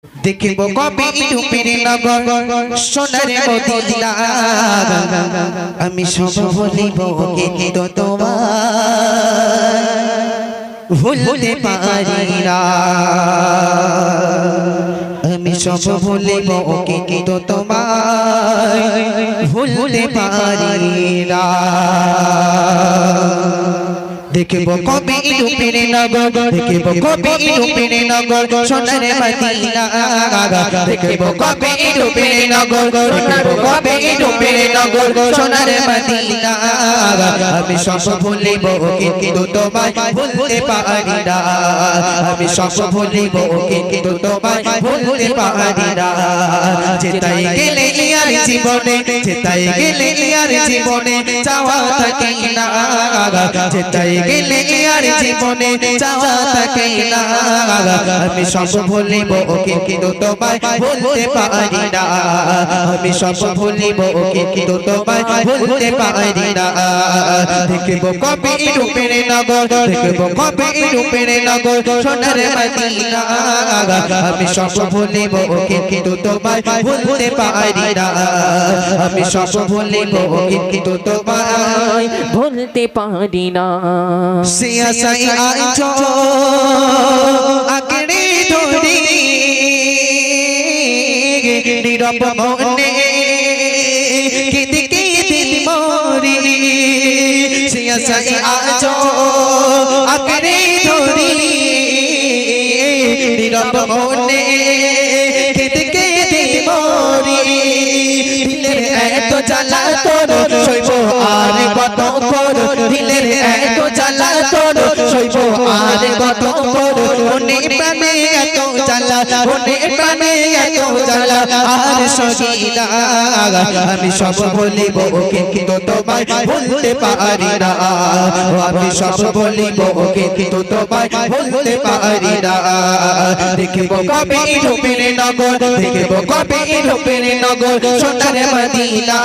দেখিব কবে রূপের নগর সোনার মদিনা আমি সব ভুলিব কিন্তু তোমার ভুলতে পারি না আমি সব ভুলিব কিন্তু তোমার ভুলতে পারি না দেখিব কবে রূপের নগর দেখিব কবে রূপের নগর সোনার মদিনা দেখিব কবে রূপের নগর দেখিব কবে রূপের নগর সোনার মদিনা আমি সব ভুলিব কিন্তু তোমায় ভুলতে পারি না আমি সব ভুলিব কিন্তু তোমায় ভুলতে পারি না যেতাই গেলে আর জীবনে যেতাই গেলে আর জীবনে চাওয়া থাকে না যেতাই গেলে আর জীবনে চাওয়া থাকে না আমি সব ভুলিব কিন্তু তোমায় ভুলতে পারি না আমি সব ভুলিব কিন্তু তোমায় ভুলতে পারি না দেখিব কবে রূপের নগর দেখিব কবে রূপের নগর সোনার মদিনা আমি সব ভুলিব কিন্তু তোমায় ভুলতে পারি না আমি সব ভুলিব কিন্তু তোমায় ভুলতে পারি না সিয়াসাই আইছো আঁকড়ে ধরি নীরব মনে কেঁদে কেঁদে মরি সিয়াসাই আইছো আঁকড়ে ধরি নীরব মনে কেঁদে কেঁদে মরি দিলের এত জ্বালা তোর সইব আর কত কর দিলের এত জ্বালা তোর সইব আর কত কর মনে প্রাণে এত জ্বালা মনে প্রাণে এত জ্বালা আর সহিনা আমি সব বলিব কিন্তু তোমায় ভুলতে পারি না আমি সব বলিব কিন্তু তোমায় ভুলতে পারি না দেখিব কবে রূপের নগর দেখিব কবে রূপের নগর সোনার মদিনা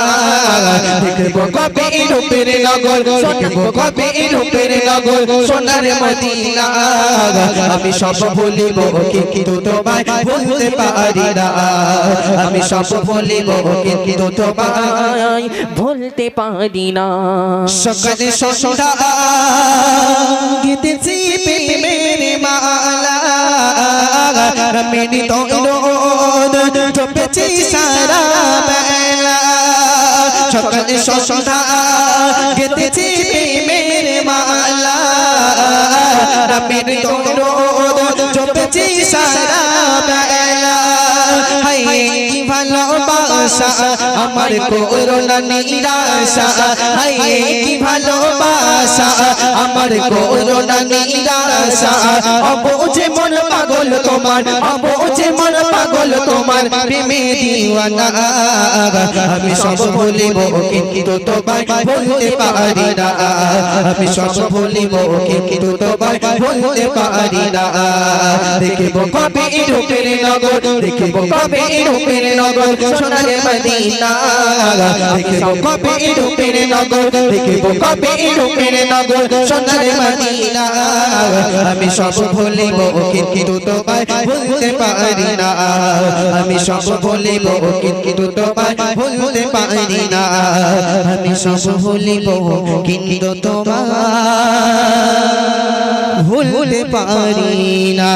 দেখিব কবে রূপের নগর দেখিব কবে রূপের নগর সোনার মদিনা আমি সব ভুলিব কিন্তু তোমায় ভুলতে পারি না আমি সব ভুলিব কিন্তু তোমায় ভুলতে পারি না সকালে সন্ধ্যা গেতেছি প্রেমের মালা রমেনি তৈরোদ জপেছি সারা বেলা সকালে সন্ধ্যা গেতেছি প্রেমের মালা রমেনি তৈরোদ জপেছি সারা বেলা হাই কি ভালোবাসা আমার করোনা নিরাশা হাই কি ভালোবাসা আমার করোনা নিরাশা অবুঝে মন পাগল তোমার অবুঝে মন পাগল তোমার প্রেমে দিওয়ানা আমি সব ভুলিব কিন্তু তোমায় ভুলতে পারি না আমি সব ভুলিব কিন্তু তোমায় ভুলতে পারি না দেখিব কবে রূপের নগর দেখিব কবে রূপের নগর সোনার মদিনা দেখিব কবে রূপের নগর দেখিব কবে রূপের নগর সোনার মদিনা আমি সব ভুলিব কিন্তু তোমায় ভুলতে পারি না আমি সব ভুলিব কিন্তু তোমায় ভুলতে পারি না আমি সব ভুলিব কিন্তু তোমায় ভুলতে পারি না।